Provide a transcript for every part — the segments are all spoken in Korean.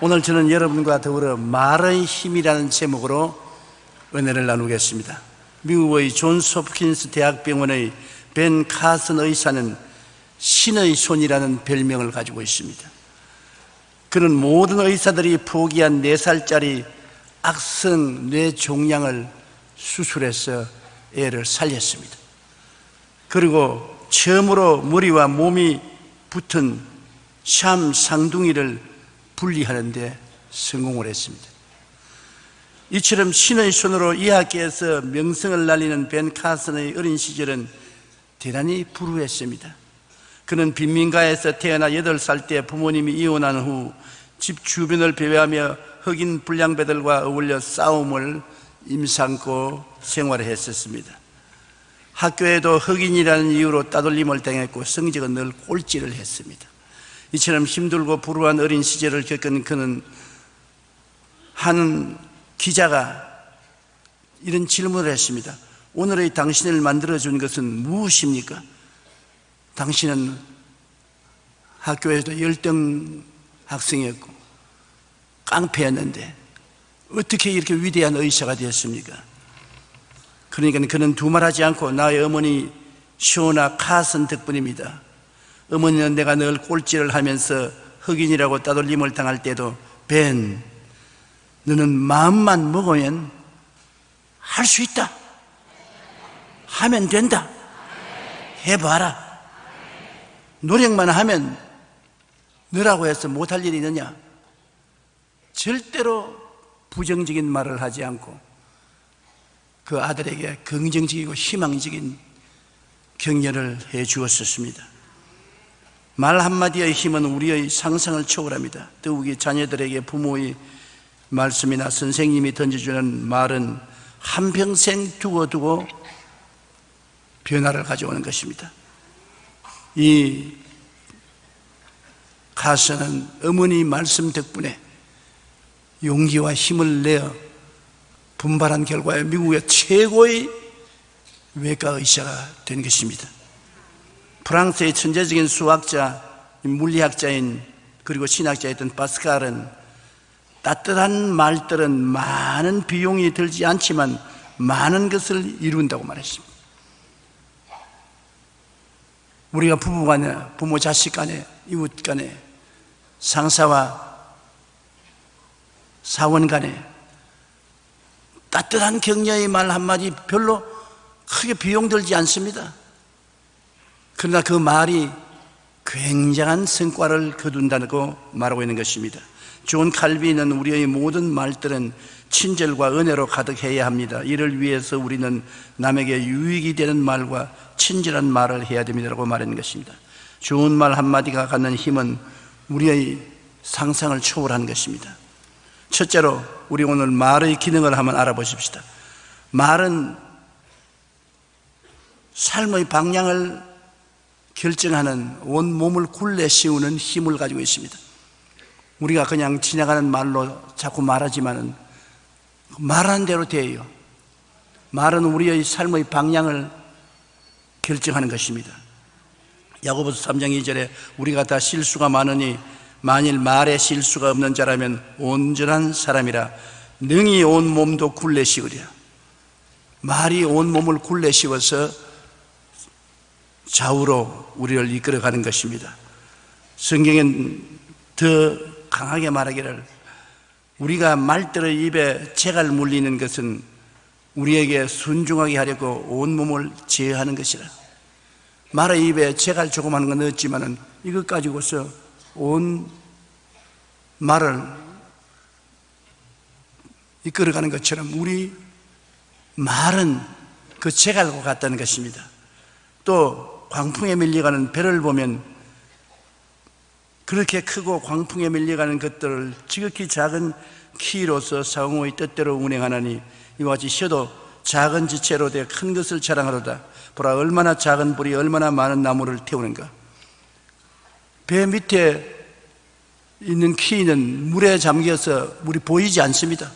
오늘 저는 여러분과 더불어 말의 힘이라는 제목으로 은혜를 나누겠습니다. 미국의 존스 홉킨스 대학병원의 벤 카슨 의사는 신의 손이라는 별명을 가지고 있습니다. 그는 모든 의사들이 포기한 4살짜리 악성 뇌종양을 수술해서 애를 살렸습니다. 그리고 처음으로 머리와 몸이 붙은 샴 쌍둥이를 분리하는 데 성공을 했습니다. 이처럼 신의 손으로 의학계에서 명성을 날리는 벤 카슨의 어린 시절은 대단히 불우했습니다. 그는 빈민가에서 태어나 8살 때 부모님이 이혼한 후 집 주변을 배회하며 흑인 불량배들과 어울려 싸움을 임삼고 생활을 했었습니다. 학교에도 흑인이라는 이유로 따돌림을 당했고 성적은 늘 꼴찌를 했습니다. 이처럼 힘들고 불우한 어린 시절을 겪은 그는 한 기자가 이런 질문을 했습니다. 오늘의 당신을 만들어준 것은 무엇입니까? 당신은 학교에도 열등 학생이었고 깡패였는데 어떻게 이렇게 위대한 의사가 되었습니까? 그러니까 그는 두말하지 않고 나의 어머니 쇼나 카슨 덕분입니다. 어머니는 내가 늘 꼴찌를 하면서 흑인이라고 따돌림을 당할 때도 벤, 너는 마음만 먹으면 할 수 있다. 하면 된다. 해봐라. 노력만 하면 너라고 해서 못할 일이 있느냐? 절대로 부정적인 말을 하지 않고 그 아들에게 긍정적이고 희망적인 격려를 해 주었습니다. 말 한마디의 힘은 우리의 상상을 초월합니다. 더욱이 자녀들에게 부모의 말씀이나 선생님이 던져주는 말은 한평생 두고두고 변화를 가져오는 것입니다. 이 카슨은 어머니 말씀 덕분에 용기와 힘을 내어 분발한 결과에 미국의 최고의 외과 의사가 된 것입니다. 프랑스의 천재적인 수학자, 물리학자인 그리고 신학자였던 파스칼은 따뜻한 말들은 많은 비용이 들지 않지만 많은 것을 이룬다고 말했습니다. 우리가 부부간에, 부모 자식 간에, 이웃 간에, 상사와 사원 간에 따뜻한 격려의 말 한마디 별로 크게 비용 들지 않습니다. 그러나 그 말이 굉장한 성과를 거둔다고 말하고 있는 것입니다. 존 칼빈은 우리의 모든 말들은 친절과 은혜로 가득해야 합니다. 이를 위해서 우리는 남에게 유익이 되는 말과 친절한 말을 해야 됩니다라고 말하는 것입니다. 좋은 말 한마디가 갖는 힘은 우리의 상상을 초월하는 것입니다. 첫째로 우리 오늘 말의 기능을 한번 알아보십시다. 말은 삶의 방향을 결정하는 온 몸을 굴레 씌우는 힘을 가지고 있습니다. 우리가 그냥 지나가는 말로 자꾸 말하지만은 말하는 대로 돼요. 말은 우리의 삶의 방향을 결정하는 것입니다. 야고보서 3장 2절에 우리가 다 실수가 많으니 만일 말에 실수가 없는 자라면 온전한 사람이라 능히 온 몸도 굴레 씌우리라. 말이 온 몸을 굴레 씌워서 좌우로 우리를 이끌어가는 것입니다. 성경엔 더 강하게 말하기를 우리가 말들의 입에 재갈 물리는 것은 우리에게 순종하게 하려고 온 몸을 제어하는 것이라. 말의 입에 재갈 조그마한 건 넣었지만은 이것 가지고서 온 말을 이끌어가는 것처럼 우리 말은 그 재갈과 같다는 것입니다. 또 광풍에 밀려가는 배를 보면 그렇게 크고 광풍에 밀려가는 것들을 지극히 작은 키로서 사공의 뜻대로 운행하나니 이와 같이 셔도 작은 지체로 되어 큰 것을 자랑하도다. 보라 얼마나 작은 불이 얼마나 많은 나무를 태우는가. 배 밑에 있는 키는 물에 잠겨서 물이 보이지 않습니다.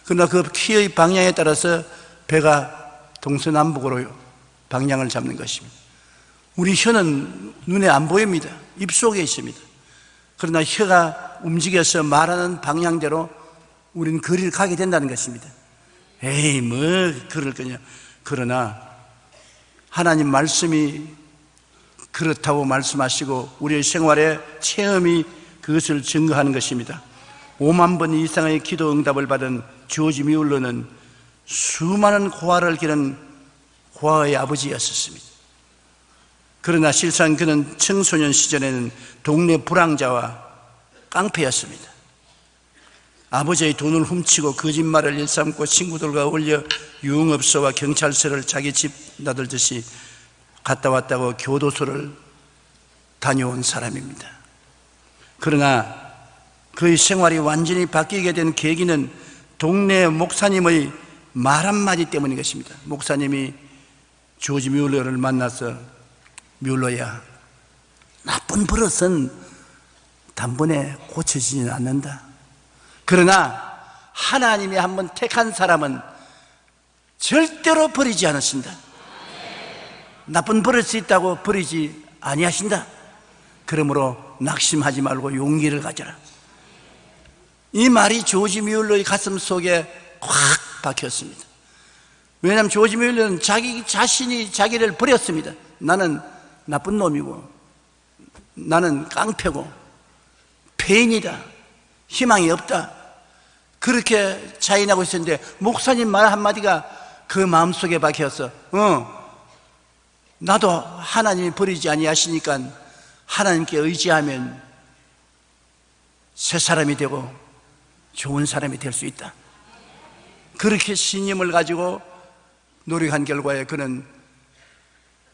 그러나 그 키의 방향에 따라서 배가 동서남북으로 방향을 잡는 것입니다. 우리 혀는 눈에 안 보입니다. 입속에 있습니다. 그러나 혀가 움직여서 말하는 방향대로 우리는 거리를 가게 된다는 것입니다. 에이, 뭐 그럴 거냐. 그러나 하나님 말씀이 그렇다고 말씀하시고 우리의 생활의 체험이 그것을 증거하는 것입니다. 5만 번 이상의 기도 응답을 받은 조지 뮬러는 수많은 고아를 기른 고아의 아버지였었습니다. 그러나 실상 그는 청소년 시절에는 동네 불황자와 깡패였습니다. 아버지의 돈을 훔치고 거짓말을 일삼고 친구들과 어울려 유흥업소와 경찰서를 자기 집 나들듯이 갔다 왔다고 교도소를 다녀온 사람입니다. 그러나 그의 생활이 완전히 바뀌게 된 계기는 동네 목사님의 말 한마디 때문인 것입니다. 목사님이 조지 뮬러를 만나서 뮬러야, 나쁜 버릇은 단번에 고쳐지지는 않는다. 그러나 하나님이 한번 택한 사람은 절대로 버리지 않으신다. 나쁜 버릇이 있다고 버리지 아니하신다. 그러므로 낙심하지 말고 용기를 가져라. 이 말이 조지 뮬러의 가슴 속에 확 박혔습니다. 왜냐하면 조지 뮬러는 자기 자신이 자기를 버렸습니다. 나는 나쁜 놈이고, 나는 깡패고, 폐인이다, 희망이 없다, 그렇게 자인하고 있었는데 목사님 말 한마디가 그 마음속에 박혀서 나도 하나님이 버리지 아니하시니까 하나님께 의지하면 새 사람이 되고 좋은 사람이 될 수 있다. 그렇게 신념을 가지고 노력한 결과에 그는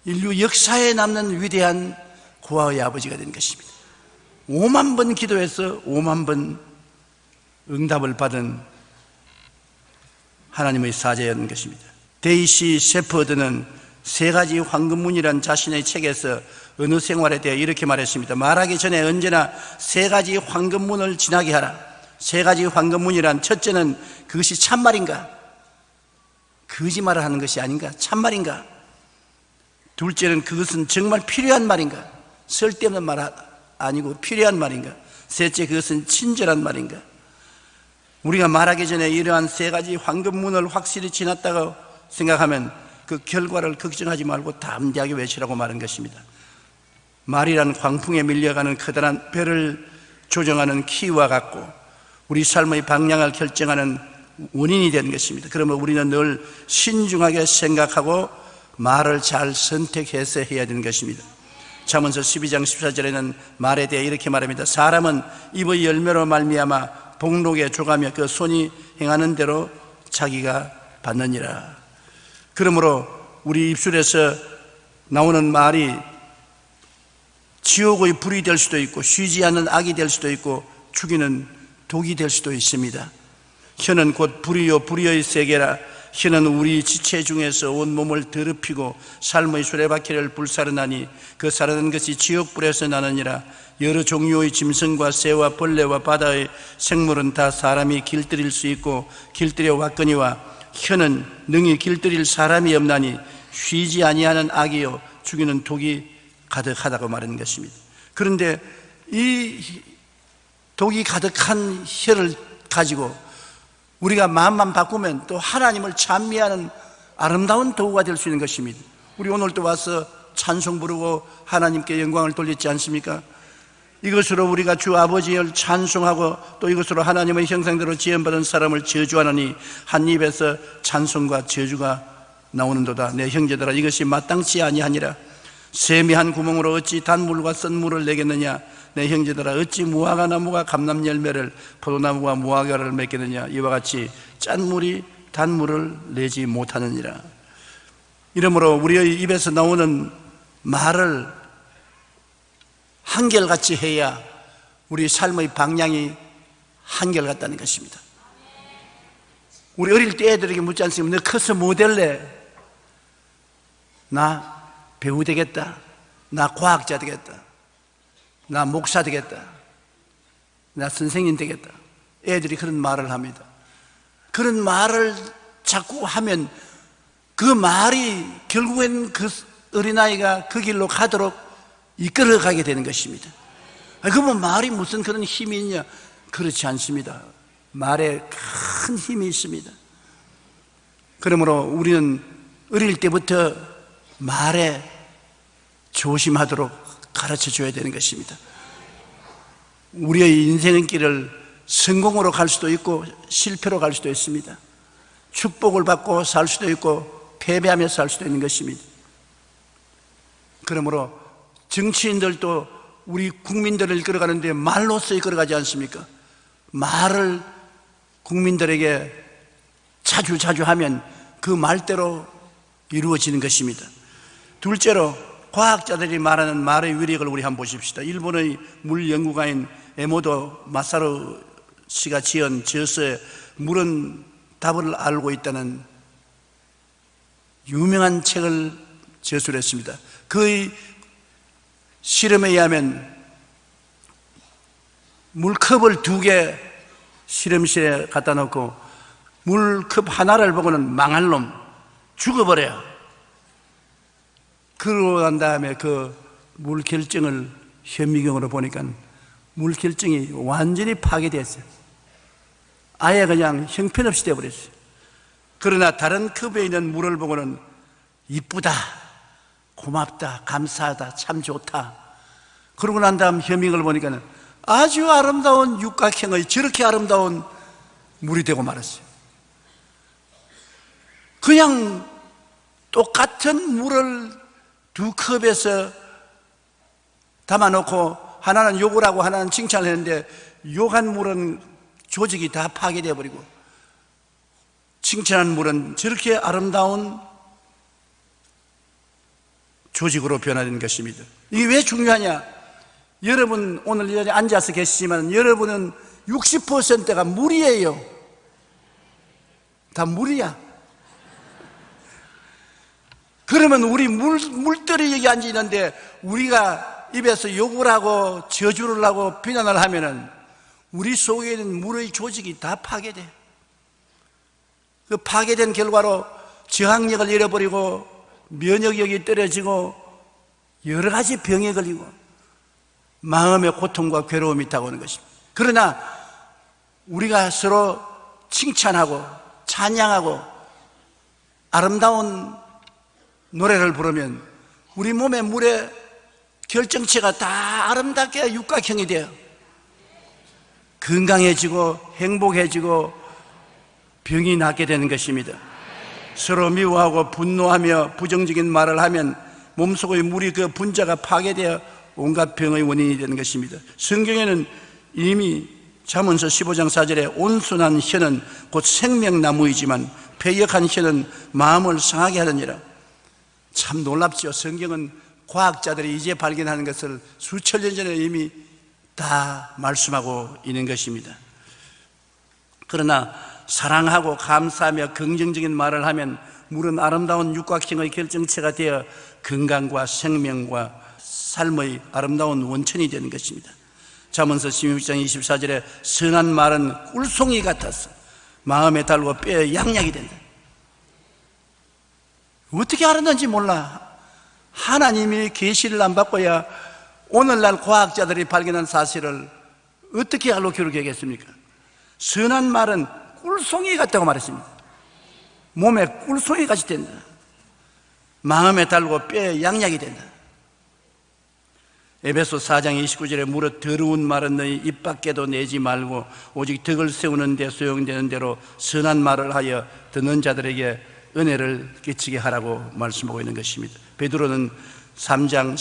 인류 역사에 남는 위대한 고아의 아버지가 된 것입니다. 5만 번 기도해서 5만 번 응답을 받은 하나님의 사자였는 것입니다. 데이시 셰퍼드는 세 가지 황금문이란 자신의 책에서 어느 생활에 대해 이렇게 말했습니다. 말하기 전에 언제나 세 가지 황금문을 지나게 하라. 세 가지 황금문이란, 첫째는 그것이 참말인가, 거짓말을 하는 것이 아닌가, 참말인가. 둘째는 그것은 정말 필요한 말인가, 쓸데없는 말 아니고 필요한 말인가. 셋째, 그것은 친절한 말인가. 우리가 말하기 전에 이러한 세 가지 황금문을 확실히 지났다고 생각하면 그 결과를 걱정하지 말고 담대하게 외치라고 말한 것입니다. 말이란 광풍에 밀려가는 커다란 배를 조정하는 키와 같고 우리 삶의 방향을 결정하는 원인이 되는 것입니다. 그러면 우리는 늘 신중하게 생각하고 말을 잘 선택해서 해야 되는 것입니다. 잠언서 12장 14절에는 말에 대해 이렇게 말합니다. 사람은 입의 열매로 말미암아 복록에 조가며 그 손이 행하는 대로 자기가 받느니라. 그러므로 우리 입술에서 나오는 말이 지옥의 불이 될 수도 있고 쉬지 않는 악이 될 수도 있고 죽이는 독이 될 수도 있습니다. 혀는 곧 불이요 불의의 세계라. 혀는 우리 지체 중에서 온 몸을 더럽히고 삶의 수레바퀴를 불사르나니 그 사르는 것이 지옥불에서 나느니라. 여러 종류의 짐승과 새와 벌레와 바다의 생물은 다 사람이 길들일 수 있고 길들여 왔거니와 혀는 능히 길들일 사람이 없나니 쉬지 아니하는 악이요 죽이는 독이 가득하다고 말하는 것입니다. 그런데 이 독이 가득한 혀를 가지고 우리가 마음만 바꾸면 또 하나님을 찬미하는 아름다운 도구가 될 수 있는 것입니다. 우리 오늘도 와서 찬송 부르고 하나님께 영광을 돌리지 않습니까? 이것으로 우리가 주 아버지를 찬송하고 또 이것으로 하나님의 형상대로 지음받은 사람을 저주하느니 한 입에서 찬송과 저주가 나오는도다. 내 형제들아, 이것이 마땅치 아니하니라. 세미한 구멍으로 어찌 단물과 썬물을 내겠느냐. 내 형제들아, 어찌 무화과 나무가 감람 열매를 포도나무가 무화과를 맺겠느냐. 이와 같이 짠 물이 단물을 내지 못하느니라. 이러므로 우리의 입에서 나오는 말을 한결같이 해야 우리 삶의 방향이 한결같다는 것입니다. 우리 어릴 때 애들에게 묻지 않습니까? 너 커서 뭐 될래? 나 배우 되겠다, 나 과학자 되겠다, 나 목사 되겠다, 나 선생님 되겠다. 애들이 그런 말을 합니다. 그런 말을 자꾸 하면 그 말이 결국엔 그 어린아이가 그 길로 가도록 이끌어가게 되는 것입니다. 그러면 말이 무슨 그런 힘이 있냐? 그렇지 않습니다. 말에 큰 힘이 있습니다. 그러므로 우리는 어릴 때부터 말에 조심하도록 가르쳐 줘야 되는 것입니다. 우리의 인생의 길을 성공으로 갈 수도 있고 실패로 갈 수도 있습니다. 축복을 받고 살 수도 있고 패배하며 살 수도 있는 것입니다. 그러므로 정치인들도 우리 국민들을 이끌어가는데 말로써 이끌어가지 않습니까? 말을 국민들에게 자주 하면 그 말대로 이루어지는 것입니다. 둘째로 과학자들이 말하는 말의 위력을 우리 한번 보십시다. 일본의 물연구가인 에모도 마사루 씨가 지은 저서에 물은 답을 알고 있다는 유명한 책을 저술을 했습니다. 그의 실험에 의하면 물컵을 2개 실험실에 갖다 놓고 물컵 하나를 보고는 망할 놈, 죽어버려요. 그러고 난 다음에 그 물 결정을 현미경으로 보니까 물 결정이 완전히 파괴됐어요. 아예 그냥 형편없이 되어버렸어요. 그러나 다른 컵에 있는 물을 보고는 이쁘다, 고맙다, 감사하다, 참 좋다. 그러고 난 다음 현미경을 보니까 아주 아름다운 육각형의 저렇게 아름다운 물이 되고 말았어요. 그냥 똑같은 물을 2컵에서 담아놓고 하나는 욕을 하고 하나는 칭찬을 했는데 욕한 물은 조직이 다 파괴되어 버리고 칭찬한 물은 저렇게 아름다운 조직으로 변화된 것입니다. 이게 왜 중요하냐? 여러분 오늘 이 자리에 앉아서 계시지만 여러분은 60%가 물이에요. 다 물이야. 그러면 우리 물들이 여기 앉아 있는데 우리가 입에서 욕을 하고 저주를 하고 비난을 하면은 우리 속에 있는 물의 조직이 다 파괴돼. 그 파괴된 결과로 저항력을 잃어버리고 면역력이 떨어지고 여러 가지 병에 걸리고 마음의 고통과 괴로움이 다가오는 것입니다. 그러나 우리가 서로 칭찬하고 찬양하고 아름다운 노래를 부르면 우리 몸의 물의 결정체가 다 아름답게 육각형이 돼요. 건강해지고 행복해지고 병이 낫게 되는 것입니다. 서로 미워하고 분노하며 부정적인 말을 하면 몸속의 물이 그 분자가 파괴되어 온갖 병의 원인이 되는 것입니다. 성경에는 이미 잠언서 15장 4절에 온순한 혀는 곧 생명나무이지만 패역한 혀는 마음을 상하게 하느니라. 참 놀랍죠. 성경은 과학자들이 이제 발견하는 것을 수천 년 전에 이미 다 말씀하고 있는 것입니다. 그러나 사랑하고 감사하며 긍정적인 말을 하면 물은 아름다운 육각형의 결정체가 되어 건강과 생명과 삶의 아름다운 원천이 되는 것입니다. 잠언서 16장 24절에 선한 말은 꿀송이 같아서 마음에 달고 뼈에 양약이 된다. 어떻게 알았는지 몰라. 하나님이 계시를 안 받고야 오늘날 과학자들이 발견한 사실을 어떻게 알로 기록하겠습니까? 선한 말은 꿀송이 같다고 말했습니다. 몸에 꿀송이 같이 된다. 마음에 달고 뼈에 양약이 된다. 에베소 4장 29절에 무릇 더러운 말은 너희 입 밖에도 내지 말고 오직 덕을 세우는 데 소용되는 대로 선한 말을 하여 듣는 자들에게 은혜를 끼치게 하라고 말씀하고 있는 것입니다. 베드로는 3장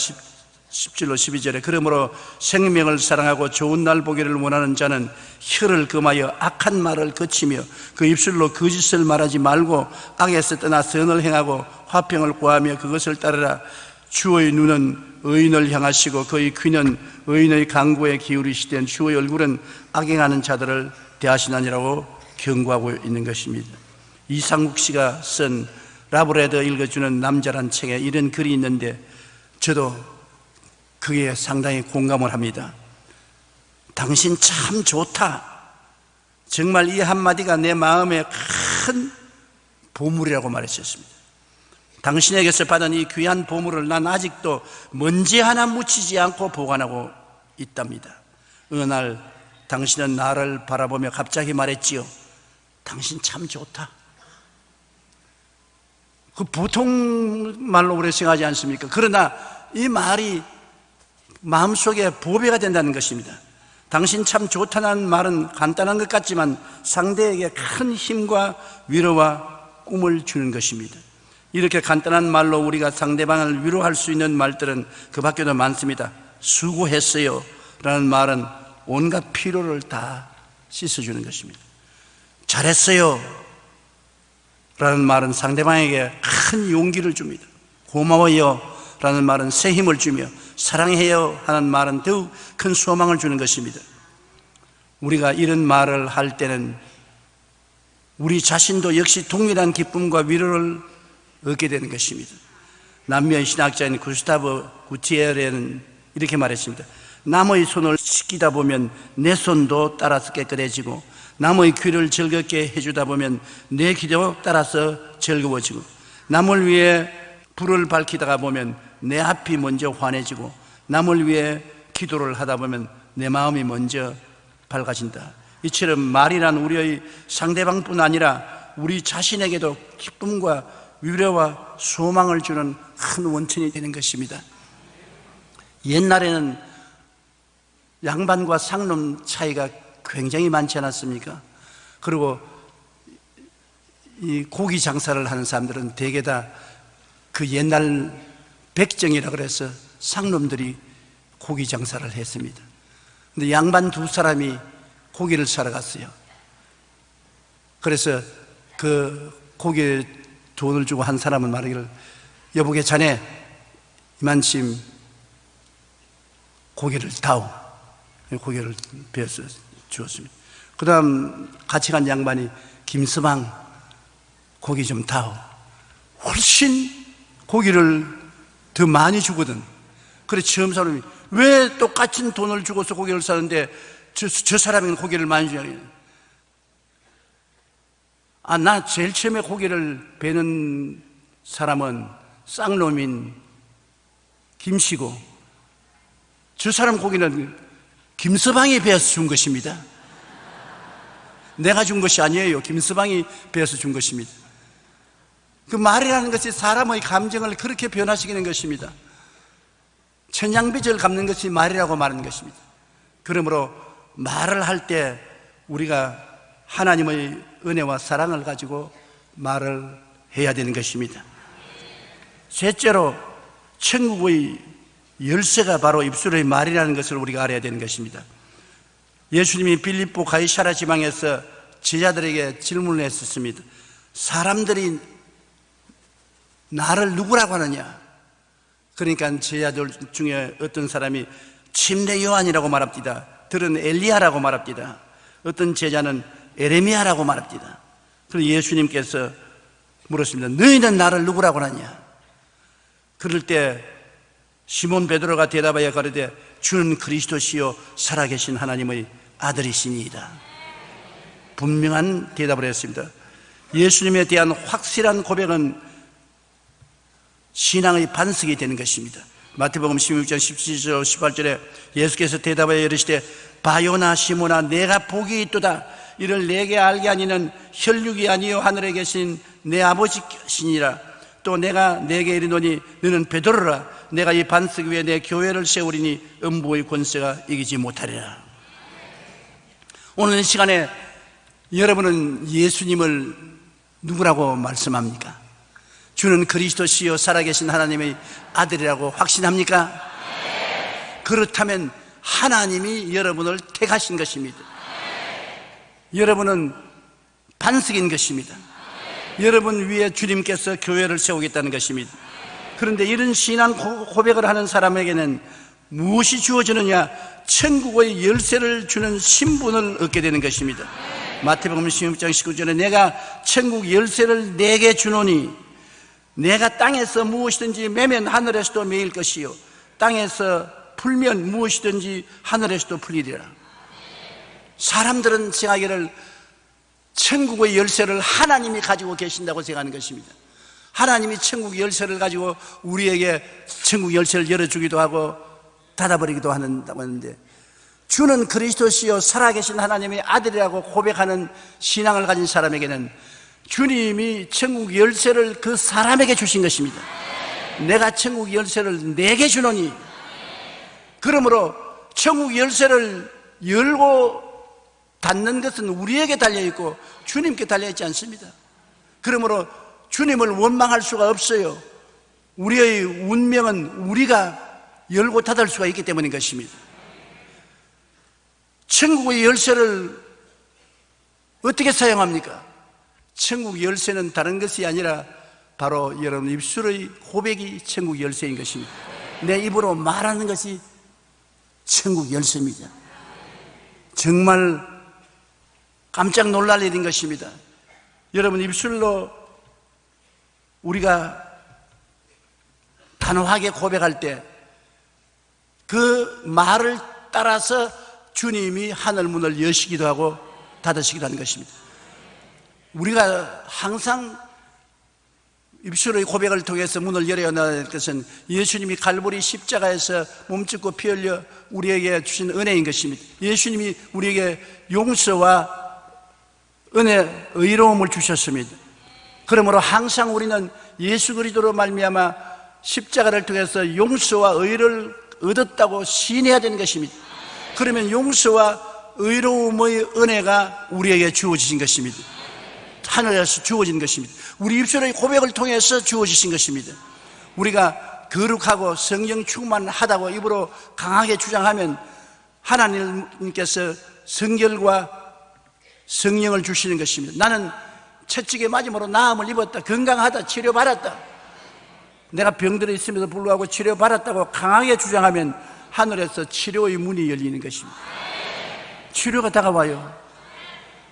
10절로 12절에 그러므로 생명을 사랑하고 좋은 날 보기를 원하는 자는 혀를 금하여 악한 말을 거치며 그 입술로 거짓을 말하지 말고 악에서 떠나 선을 행하고 화평을 구하며 그것을 따르라. 주의 눈은 의인을 향하시고 그의 귀는 의인의 강구에 기울이시되 주의 얼굴은 악행하는 자들을 대하시나니라고 경고하고 있는 것입니다. 이상국 씨가 쓴 라브레더 읽어주는 남자란 책에 이런 글이 있는데 저도 그게 상당히 공감을 합니다. 당신 참 좋다. 정말 이 한마디가 내 마음에 큰 보물이라고 말했었습니다. 당신에게서 받은 이 귀한 보물을 난 아직도 먼지 하나 묻히지 않고 보관하고 있답니다. 어느 날 당신은 나를 바라보며 갑자기 말했지요. 당신 참 좋다. 그 보통 말로 우리 생각하지 않습니까? 그러나 이 말이 마음속에 보배가 된다는 것입니다. 당신 참 좋다는 말은 간단한 것 같지만 상대에게 큰 힘과 위로와 꿈을 주는 것입니다. 이렇게 간단한 말로 우리가 상대방을 위로할 수 있는 말들은 그 밖에도 많습니다. 수고했어요 라는 말은 온갖 피로를 다 씻어주는 것입니다. 잘했어요 라는 말은 상대방에게 큰 용기를 줍니다. 고마워요 라는 말은 새 힘을 주며, 사랑해요 하는 말은 더욱 큰 소망을 주는 것입니다. 우리가 이런 말을 할 때는 우리 자신도 역시 동일한 기쁨과 위로를 얻게 되는 것입니다. 남미의 신학자인 구스타브 구티에레는 이렇게 말했습니다. 남의 손을 씻기다 보면 내 손도 따라서 깨끗해지고, 남의 귀를 즐겁게 해주다 보면 내 귀도 따라서 즐거워지고, 남을 위해 불을 밝히다가 보면 내 앞이 먼저 환해지고, 남을 위해 기도를 하다 보면 내 마음이 먼저 밝아진다. 이처럼 말이란 우리의 상대방뿐 아니라 우리 자신에게도 기쁨과 위로와 소망을 주는 큰 원천이 되는 것입니다. 옛날에는 양반과 상놈 차이가 굉장히 많지 않았습니까? 그리고 이 고기 장사를 하는 사람들은 대개 다 그 옛날 백정이라 그래서 상놈들이 고기 장사를 했습니다. 근데 양반 두 사람이 고기를 사러 갔어요. 그래서 그 고기에 돈을 주고 한 사람은 말하기를, 여보게 자네 이만큼 고기를 다오. 고기를 베어서 주었습니다. 그 다음 같이 간 양반이, 김서방 고기 좀 다오. 훨씬 고기를 더 많이 주거든. 그래 처음 사람이, 왜 똑같은 돈을 주고서 고기를 사는데 저 사람이 고기를 많이 주냐. 나 제일 처음에 고기를 베는 사람은 쌍놈인 김씨고, 저 사람 고기는 김서방이 베어서 준 것입니다. 내가 준 것이 아니에요. 김서방이 베어서 준 것입니다. 그 말이라는 것이 사람의 감정을 그렇게 변화시키는 것입니다. 천냥빚을 갚는 것이 말이라고 말하는 것입니다. 그러므로 말을 할 때 우리가 하나님의 은혜와 사랑을 가지고 말을 해야 되는 것입니다. 셋째로, 천국의 열쇠가 바로 입술의 말이라는 것을 우리가 알아야 되는 것입니다. 예수님이 빌립보 가이사랴 지방에서 제자들에게 질문을 했었습니다. 사람들이 나를 누구라고 하느냐? 그러니까 제자들 중에 어떤 사람이 침례 요한이라고 말합니다. 들은 엘리야라고 말합니다. 어떤 제자는 에레미야라고 말합니다. 그래서 예수님께서 물었습니다. 너희는 나를 누구라고 하느냐? 그럴 때 시몬 베드로가 대답하여 가로되, 주는 그리스도시요 살아계신 하나님의 아들이시니이다. 분명한 대답을 했습니다. 예수님에 대한 확실한 고백은 신앙의 반석이 되는 것입니다. 마태복음 16장 17절 18절에 예수께서 대답하여 이르시되, 바요나 시몬아 내가 복이 있도다. 이를 내게 알게 하니는 혈육이 아니요 하늘에 계신 내 아버지시니라. 또 내가 내게 이르노니 너는 베드로라. 내가 이 반석 위에 내 교회를 세우리니 음부의 권세가 이기지 못하리라. 오늘 이 시간에 여러분은 예수님을 누구라고 말씀합니까? 주는 그리스도시요 살아계신 하나님의 아들이라고 확신합니까? 네. 그렇다면 하나님이 여러분을 택하신 것입니다. 네. 여러분은 반석인 것입니다. 네. 여러분 위에 주님께서 교회를 세우겠다는 것입니다. 네. 그런데 이런 신앙 고백을 하는 사람에게는 무엇이 주어지느냐? 천국의 열쇠를 주는 신분을 얻게 되는 것입니다. 네. 마태복음 16장 19절에 내가 천국 열쇠를 내게 주노니 내가 땅에서 무엇이든지 매면 하늘에서도 매일 것이요 땅에서 풀면 무엇이든지 하늘에서도 풀리리라. 사람들은 생각하기를 천국의 열쇠를 하나님이 가지고 계신다고 생각하는 것입니다. 하나님이 천국 열쇠를 가지고 우리에게 천국 열쇠를 열어주기도 하고 닫아버리기도 한다고 하는데, 주는 그리스도시요 살아계신 하나님의 아들이라고 고백하는 신앙을 가진 사람에게는 주님이 천국 열쇠를 그 사람에게 주신 것입니다. 내가 천국 열쇠를 내게 주노니, 그러므로 천국 열쇠를 열고 닫는 것은 우리에게 달려있고 주님께 달려있지 않습니다. 그러므로 주님을 원망할 수가 없어요. 우리의 운명은 우리가 열고 닫을 수가 있기 때문인 것입니다. 천국의 열쇠를 어떻게 사용합니까? 천국 열쇠는 다른 것이 아니라 바로 여러분 입술의 고백이 천국 열쇠인 것입니다. 내 입으로 말하는 것이 천국 열쇠입니다. 정말 깜짝 놀랄 일인 것입니다. 여러분, 입술로 우리가 단호하게 고백할 때 그 말을 따라서 주님이 하늘 문을 여시기도 하고 닫으시기도 하는 것입니다. 우리가 항상 입술의 고백을 통해서 문을 열어야 하는 것은 예수님이 갈보리 십자가에서 몸짓고 피 흘려 우리에게 주신 은혜인 것입니다. 예수님이 우리에게 용서와 은혜, 의로움을 주셨습니다. 그러므로 항상 우리는 예수 그리스도로 말미암아 십자가를 통해서 용서와 의를 얻었다고 시인해야 되는 것입니다. 그러면 용서와 의로움의 은혜가 우리에게 주어지신 것입니다. 하늘에서 주어진 것입니다. 우리 입술의 고백을 통해서 주어지신 것입니다. 우리가 거룩하고 성령 충만하다고 입으로 강하게 주장하면 하나님께서 성결과 성령을 주시는 것입니다. 나는 채찍에 맞음으로 나음을 입었다, 건강하다, 치료받았다, 내가 병들어 있음에도 불구하고 치료받았다고 강하게 주장하면 하늘에서 치료의 문이 열리는 것입니다. 치료가 다가와요.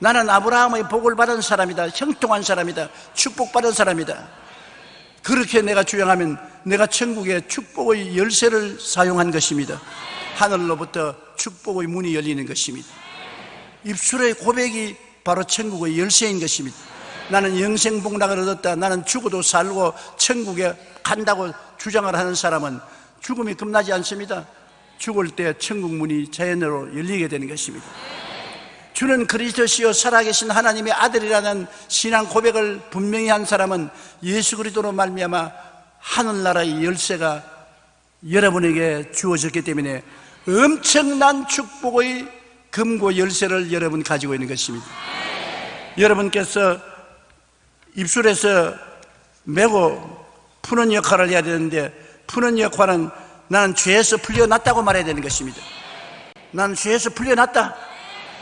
나는 아브라함의 복을 받은 사람이다, 형통한 사람이다, 축복받은 사람이다, 그렇게 내가 주장하면 내가 천국의 축복의 열쇠를 사용한 것입니다. 하늘로부터 축복의 문이 열리는 것입니다. 입술의 고백이 바로 천국의 열쇠인 것입니다. 나는 영생복락을 얻었다, 나는 죽어도 살고 천국에 간다고 주장을 하는 사람은 죽음이 겁나지 않습니다. 죽을 때 천국 문이 자연으로 열리게 되는 것입니다. 주는 그리스도시요 살아계신 하나님의 아들이라는 신앙 고백을 분명히 한 사람은 예수 그리스도로 말미암아 하늘나라의 열쇠가 여러분에게 주어졌기 때문에 엄청난 축복의 금고 열쇠를 여러분 가지고 있는 것입니다. 여러분께서 입술에서 메고 푸는 역할을 해야 되는데, 푸는 역할은 나는 죄에서 풀려났다고 말해야 되는 것입니다. 나는 죄에서 풀려났다.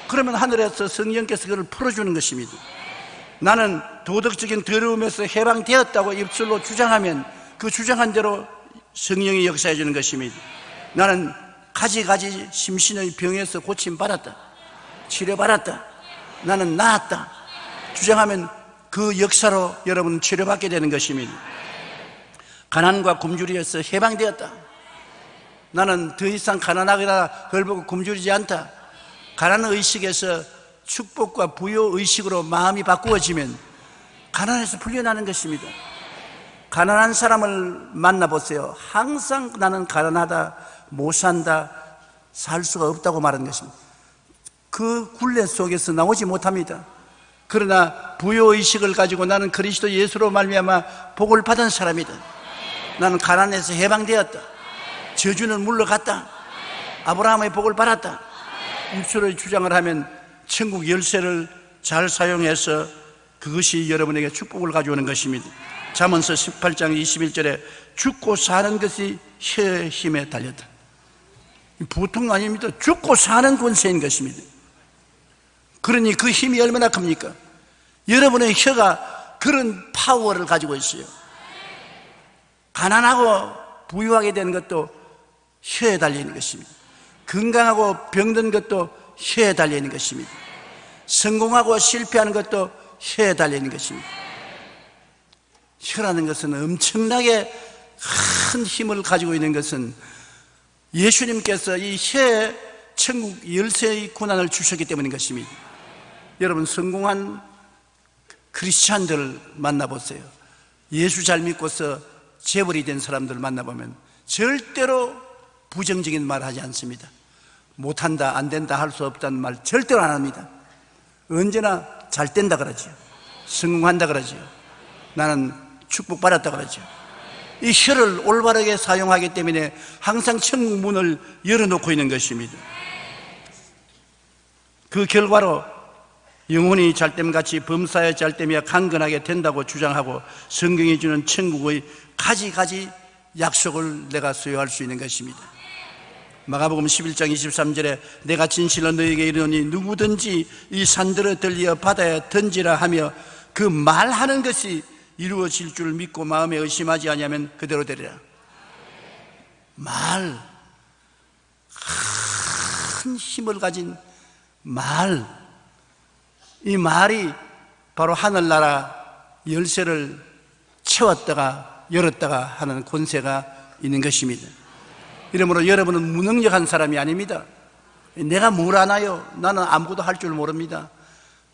그러면 하늘에서 성령께서 그를 풀어주는 것입니다. 나는 도덕적인 더러움에서 해방되었다고 입술로 주장하면 그 주장한 대로 성령이 역사해 주는 것입니다. 나는 가지 심신의 병에서 고침받았다, 치료받았다, 나는 나았다 주장하면 그 역사로 여러분 치료받게 되는 것입니다. 가난과 굶주리에서 해방되었다, 나는 더 이상 가난하거나 헐벗고 굶주리지 않다, 가난의식에서 축복과 부요의식으로 마음이 바꾸어지면 가난에서 풀려나는 것입니다. 가난한 사람을 만나보세요. 항상 나는 가난하다, 못 산다, 살 수가 없다고 말하는 것입니다. 그 굴레 속에서 나오지 못합니다. 그러나 부요의식을 가지고 나는 그리스도 예수로 말미암아 복을 받은 사람이다, 나는 가난에서 해방되었다, 저주는 물러갔다, 아브라함의 복을 받았다, 입술의 주장을 하면 천국 열쇠를 잘 사용해서 그것이 여러분에게 축복을 가져오는 것입니다. 잠언서 18장 21절에 죽고 사는 것이 혀의 힘에 달렸다. 보통 아닙니다. 죽고 사는 권세인 것입니다. 그러니 그 힘이 얼마나 큽니까? 여러분의 혀가 그런 파워를 가지고 있어요. 가난하고 부유하게 되는 것도 혀에 달려있는 것입니다. 건강하고 병든 것도 혀에 달려있는 것입니다. 성공하고 실패하는 것도 혀에 달려있는 것입니다. 혀라는 것은 엄청나게 큰 힘을 가지고 있는 것은 예수님께서 이 혀에 천국 열쇠의 고난을 주셨기 때문인 것입니다. 여러분, 성공한 크리스찬들을 만나보세요. 예수 잘 믿고서 재벌이 된 사람들을 만나보면 절대로 부정적인 말 하지 않습니다. 못한다, 안 된다, 할 수 없다는 말 절대로 안 합니다. 언제나 잘 된다 그러죠. 성공한다 그러죠. 나는 축복받았다 그러죠. 이 혀를 올바르게 사용하기 때문에 항상 천국 문을 열어놓고 있는 것입니다. 그 결과로 영혼이 잘됨같이 범사에 잘되며 강건하게 된다고 주장하고 성경이 주는 천국의 가지가지 약속을 내가 소유할 수 있는 것입니다. 마가복음 11장 23절에 내가 진실로 너에게 이르노니 누구든지 이 산들을 들려 바다에 던지라 하며 그 말하는 것이 이루어질 줄 믿고 마음에 의심하지 아니하면 그대로 되리라. 말, 큰 힘을 가진 말, 이 말이 바로 하늘나라 열쇠를 채웠다가 열었다가 하는 권세가 있는 것입니다. 이러므로 여러분은 무능력한 사람이 아닙니다. 내가 뭘 아나요? 나는 아무것도 할 줄 모릅니다.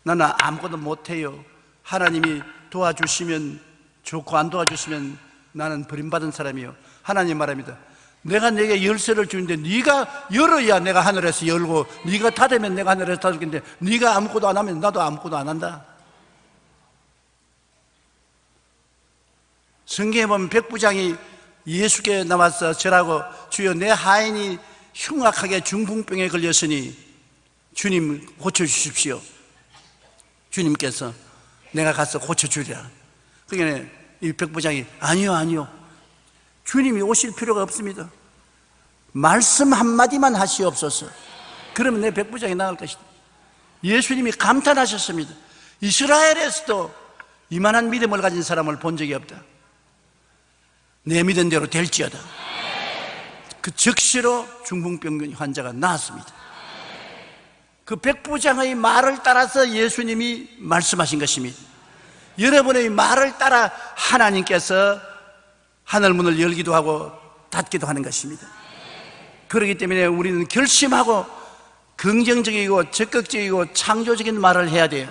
나는 아무것도 못해요. 하나님이 도와주시면 좋고 안 도와주시면 나는 버림받은 사람이요. 하나님 말합니다. 내가 내게 열쇠를 주는데 네가 열어야 내가 하늘에서 열고 네가 닫으면 내가 하늘에서 닫을 텐데 네가 아무것도 안 하면 나도 아무것도 안 한다. 성경에 보면 백부장이 예수께 나와서 절하고 주여 내 하인이 흉악하게 중풍병에 걸렸으니 주님 고쳐주십시오. 주님께서 내가 가서 고쳐주리라. 그러니까 이 백부장이 아니요 주님이 오실 필요가 없습니다. 말씀 한마디만 하시옵소서. 그러면 내 백부장이 나을 것이다. 예수님이 감탄하셨습니다. 이스라엘에서도 이만한 믿음을 가진 사람을 본 적이 없다. 내 믿은 대로 될지어다. 그 즉시로 중풍병 환자가 나았습니다. 그 백부장의 말을 따라서 예수님이 말씀하신 것입니다. 여러분의 말을 따라 하나님께서 하늘문을 열기도 하고 닫기도 하는 것입니다. 그렇기 때문에 우리는 결심하고 긍정적이고 적극적이고 창조적인 말을 해야 돼요.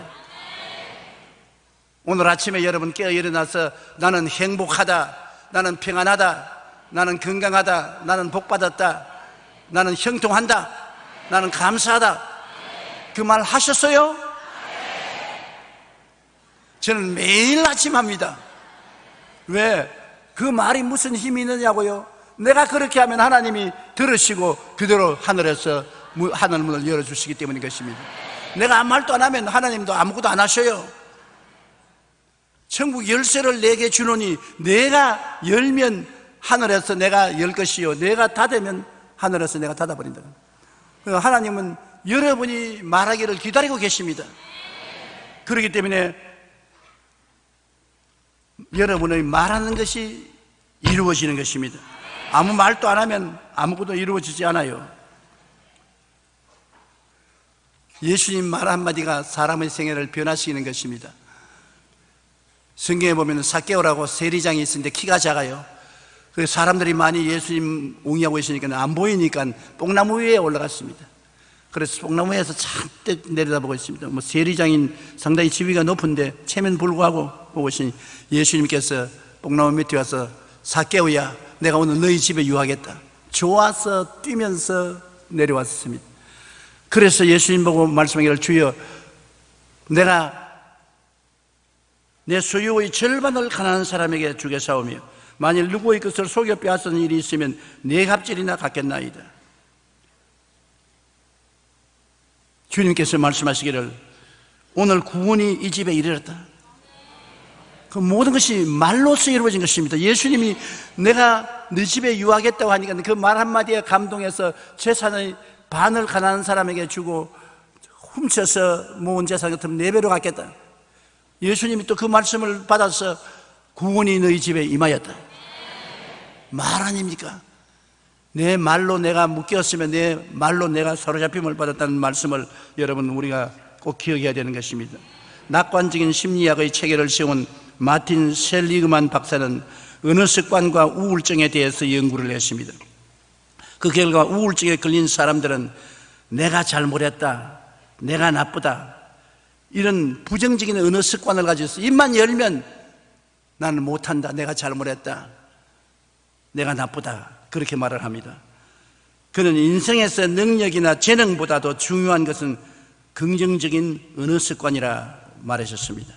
오늘 아침에 여러분 깨어 일어나서 나는 행복하다, 나는 평안하다, 나는 건강하다, 나는 복받았다, 나는 형통한다, 나는 감사하다, 그 말 하셨어요? 저는 매일 아침 합니다. 왜? 그 말이 무슨 힘이 있느냐고요? 내가 그렇게 하면 하나님이 들으시고 그대로 하늘에서 하늘 문을 열어주시기 때문인 것입니다. 내가 아무 말도 안 하면 하나님도 아무것도 안 하셔요. 천국 열쇠를 내게 주노니 내가 열면 하늘에서 내가 열 것이요 내가 닫으면 하늘에서 내가 닫아버린다. 하나님은 여러분이 말하기를 기다리고 계십니다. 그렇기 때문에 여러분의 말하는 것이 이루어지는 것입니다. 아무 말도 안 하면 아무것도 이루어지지 않아요. 예수님 말 한마디가 사람의 생애를 변화시키는 것입니다. 성경에 보면 삭개오라고 세리장이 있었는데 키가 작아요. 그래서 사람들이 많이 예수님 옹이하고 있으니까 안 보이니까 뽕나무 위에 올라갔습니다. 그래서 뽕나무 위에서 잔뜩 내려다보고 있습니다. 세리장인 상당히 지위가 높은데 체면 불구하고 보고 있으니 예수님께서 뽕나무 밑에 와서 삭개오야 내가 오늘 너희 집에 유하겠다. 좋아서 뛰면서 내려왔습니다. 그래서 예수님 보고 말씀하기를 주여 내가 내 소유의 절반을 가난한 사람에게 주겠사오며 만일 누구의 것을 속여 빼앗은 일이 있으면 네 갑질이나 갚겠나이다. 주님께서 말씀하시기를 오늘 구원이 이 집에 이르렀다. 그 모든 것이 말로써 이루어진 것입니다. 예수님이 내가 네 집에 유하겠다고 하니까 그 말 한마디에 감동해서 재산의 반을 가난한 사람에게 주고 훔쳐서 모은 재산 같으면 4배로 갚겠다. 예수님이 또 그 말씀을 받아서 구원이 너희 집에 임하였다. 말 아닙니까? 내 말로 내가 묶였으면 내 말로 내가 사로잡힘을 받았다는 말씀을 여러분 우리가 꼭 기억해야 되는 것입니다. 낙관적인 심리학의 체계를 세운 마틴 셀리그만 박사는 언어 습관과 우울증에 대해서 연구를 했습니다. 그 결과 우울증에 걸린 사람들은 내가 잘못했다, 내가 나쁘다 이런 부정적인 언어 습관을 가지고 있어. 입만 열면 나는 못한다, 내가 잘못했다, 내가 나쁘다 그렇게 말을 합니다. 그는 인생에서 능력이나 재능보다도 중요한 것은 긍정적인 언어 습관이라 말하셨습니다.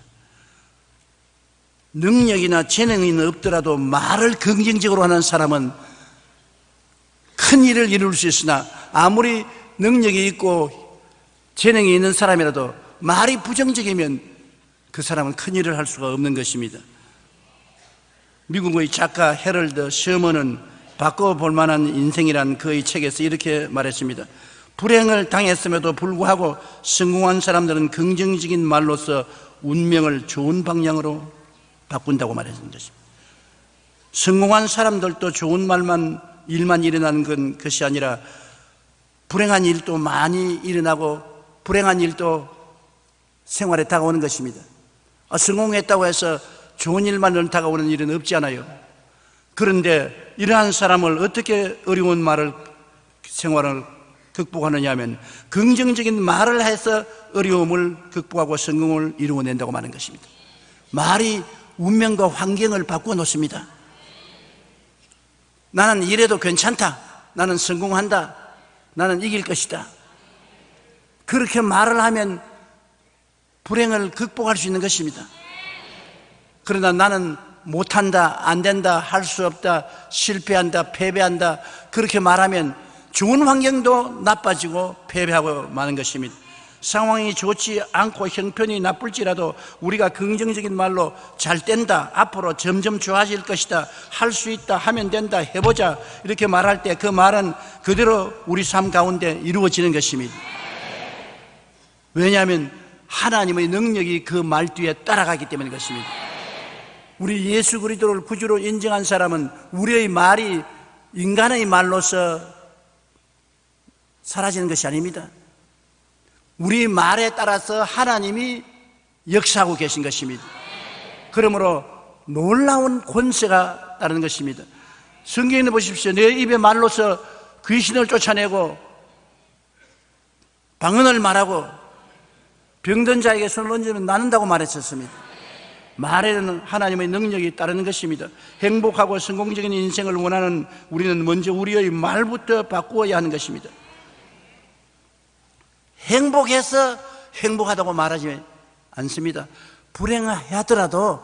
능력이나 재능이 없더라도 말을 긍정적으로 하는 사람은 큰 일을 이룰 수 있으나, 아무리 능력이 있고 재능이 있는 사람이라도 말이 부정적이면 그 사람은 큰 일을 할 수가 없는 것입니다. 미국의 작가 헤럴드 셔먼은 바꿔볼 만한 인생이란 그의 책에서 이렇게 말했습니다. 불행을 당했음에도 불구하고 성공한 사람들은 긍정적인 말로서 운명을 좋은 방향으로 바꾼다고 말했던 것입니다. 성공한 사람들도 좋은 일만 일어나는 것이 아니라 불행한 일도 많이 일어나고 불행한 일도 생활에 다가오는 것입니다. 성공했다고 해서 좋은 일만 다가오는 일은 없지 않아요. 그런데 이러한 사람을 어떻게 어려운 생활을 극복하느냐 하면 긍정적인 말을 해서 어려움을 극복하고 성공을 이루어낸다고 말하는 것입니다. 말이 운명과 환경을 바꾸어 놓습니다. 나는 이래도 괜찮다, 나는 성공한다, 나는 이길 것이다, 그렇게 말을 하면 불행을 극복할 수 있는 것입니다. 그러나 나는 못한다, 안 된다, 할 수 없다, 실패한다, 패배한다, 그렇게 말하면 좋은 환경도 나빠지고 패배하고 마는 것입니다. 상황이 좋지 않고 형편이 나쁠지라도 우리가 긍정적인 말로 잘 된다, 앞으로 점점 좋아질 것이다, 할 수 있다, 하면 된다, 해보자, 이렇게 말할 때 그 말은 그대로 우리 삶 가운데 이루어지는 것입니다. 왜냐하면 하나님의 능력이 그 말 뒤에 따라가기 때문인 것입니다. 우리 예수 그리스도를 구주로 인정한 사람은 우리의 말이 인간의 말로서 사라지는 것이 아닙니다. 우리 말에 따라서 하나님이 역사하고 계신 것입니다. 그러므로 놀라운 권세가 따르는 것입니다. 성경에 보십시오. 내 입의 말로서 귀신을 쫓아내고 방언을 말하고 병든 자에게 손을 얹으면 낫는다고 말했었습니다. 말에는 하나님의 능력이 따르는 것입니다. 행복하고 성공적인 인생을 원하는 우리는 먼저 우리의 말부터 바꾸어야 하는 것입니다. 행복해서 행복하다고 말하지 않습니다. 불행하더라도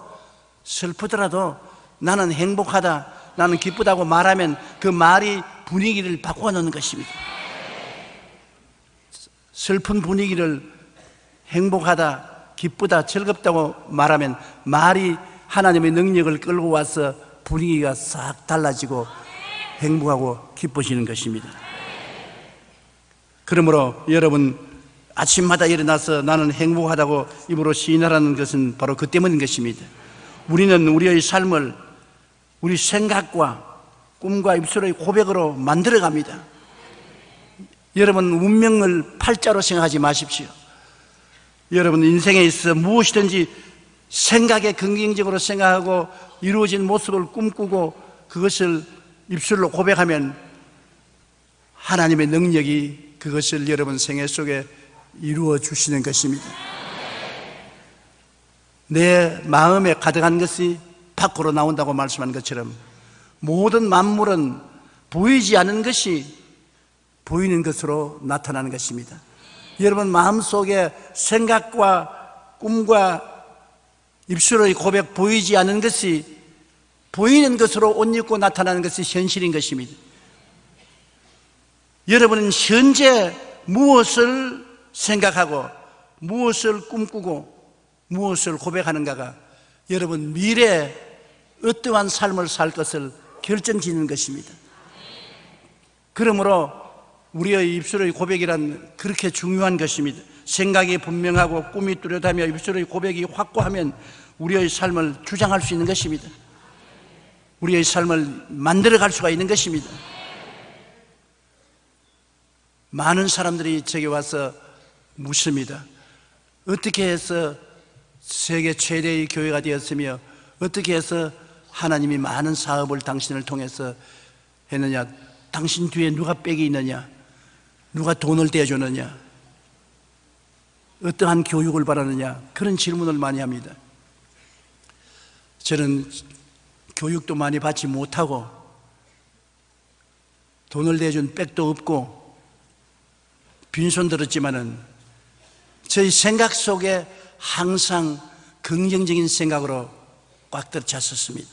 슬프더라도 나는 행복하다, 나는 기쁘다고 말하면 그 말이 분위기를 바꿔 놓는 것입니다. 슬픈 분위기를 행복하다, 기쁘다, 즐겁다고 말하면 말이 하나님의 능력을 끌고 와서 분위기가 싹 달라지고 행복하고 기뻐지는 것입니다. 그러므로 여러분, 아침마다 일어나서 나는 행복하다고 입으로 시인하라는 것은 바로 그 때문인 것입니다. 우리는 우리의 삶을 우리 생각과 꿈과 입술의 고백으로 만들어갑니다. 여러분, 운명을 팔자로 생각하지 마십시오. 여러분, 인생에 있어서 무엇이든지 생각에 긍정적으로 생각하고 이루어진 모습을 꿈꾸고 그것을 입술로 고백하면 하나님의 능력이 그것을 여러분 생애 속에 이루어 주시는 것입니다. 내 마음에 가득한 것이 밖으로 나온다고 말씀하는 것처럼 모든 만물은 보이지 않는 것이 보이는 것으로 나타나는 것입니다. 여러분 마음속에 생각과 꿈과 입술의 고백, 보이지 않는 것이 보이는 것으로 옷 입고 나타나는 것이 현실인 것입니다. 여러분은 현재 무엇을 생각하고 무엇을 꿈꾸고 무엇을 고백하는가가 여러분 미래에 어떠한 삶을 살 것을 결정짓는 것입니다. 그러므로 우리의 입술의 고백이란 그렇게 중요한 것입니다. 생각이 분명하고 꿈이 뚜렷하며 입술의 고백이 확고하면 우리의 삶을 주장할 수 있는 것입니다. 우리의 삶을 만들어갈 수가 있는 것입니다. 많은 사람들이 제게 와서 묻습니다. 어떻게 해서 세계 최대의 교회가 되었으며 어떻게 해서 하나님이 많은 사업을 당신을 통해서 했느냐, 당신 뒤에 누가 백이 있느냐, 누가 돈을 대주느냐, 어떠한 교육을 바라느냐, 그런 질문을 많이 합니다. 저는 교육도 많이 받지 못하고 돈을 대준 백도 없고 빈손 들었지만은 저희 생각 속에 항상 긍정적인 생각으로 꽉 들어찼었습니다.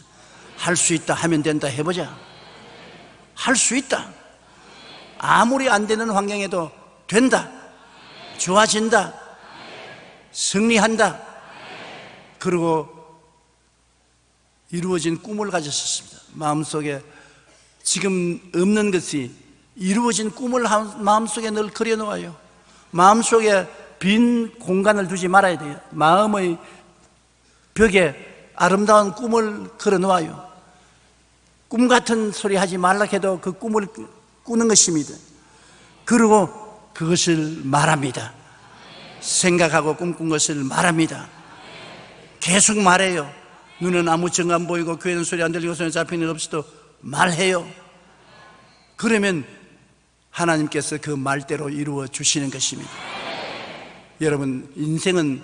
할 수 있다, 하면 된다, 해보자. 할 수 있다. 아무리 안 되는 환경에도 된다, 좋아진다, 승리한다. 그리고 이루어진 꿈을 가졌었습니다. 마음속에 지금 없는 것이 이루어진 꿈을 마음속에 늘 그려놓아요. 마음속에 빈 공간을 두지 말아야 돼요. 마음의 벽에 아름다운 꿈을 걸어놓아요. 꿈 같은 소리 하지 말라 해도 그 꿈을 꾸는 것입니다. 그리고 그것을 말합니다. 생각하고 꿈꾼 것을 말합니다. 계속 말해요. 눈은 아무 증 안 보이고 귀에는 소리 안 들리고 손에 잡히는 일 없어도 말해요. 그러면 하나님께서 그 말대로 이루어 주시는 것입니다. 여러분, 인생은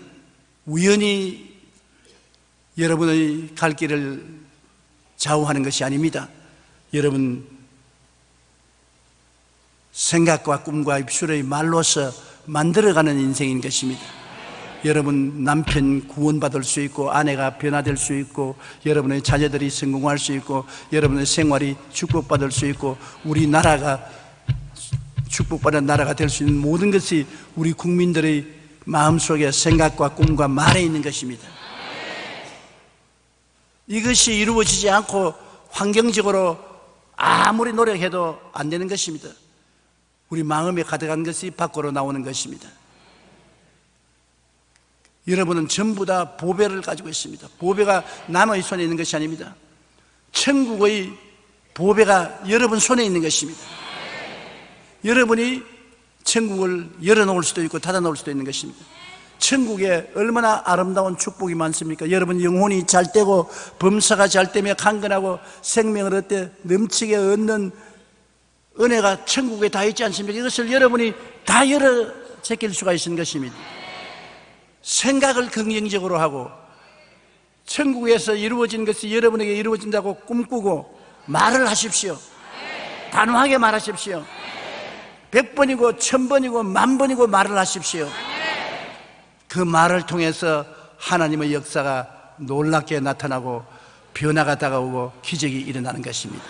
우연히 여러분의 갈 길을 좌우하는 것이 아닙니다. 여러분, 생각과 꿈과 입술의 말로서 만들어가는 인생인 것입니다. 여러분, 남편 구원받을 수 있고, 아내가 변화될 수 있고, 여러분의 자녀들이 성공할 수 있고, 여러분의 생활이 축복받을 수 있고, 우리 나라가 축복받은 나라가 될 수 있는 모든 것이 우리 국민들의 마음속에 생각과 꿈과 말에 있는 것입니다. 이것이 이루어지지 않고 환경적으로 아무리 노력해도 안 되는 것입니다. 우리 마음에 가득한 것이 밖으로 나오는 것입니다. 여러분은 전부 다 보배를 가지고 있습니다. 보배가 남의 손에 있는 것이 아닙니다. 천국의 보배가 여러분 손에 있는 것입니다. 여러분이 천국을 열어놓을 수도 있고 닫아놓을 수도 있는 것입니다. 천국에 얼마나 아름다운 축복이 많습니까? 여러분 영혼이 잘 되고 범사가 잘 되며 강건하고 생명을 얻되 넘치게 얻는 은혜가 천국에 다 있지 않습니까? 이것을 여러분이 다 열어 제낄 수가 있는 것입니다. 생각을 긍정적으로 하고 천국에서 이루어진 것이 여러분에게 이루어진다고 꿈꾸고 말을 하십시오. 단호하게 말하십시오. 100번이고 1000번이고 10,000번이고 말을 하십시오. 그 말을 통해서 하나님의 역사가 놀랍게 나타나고 변화가 다가오고 기적이 일어나는 것입니다.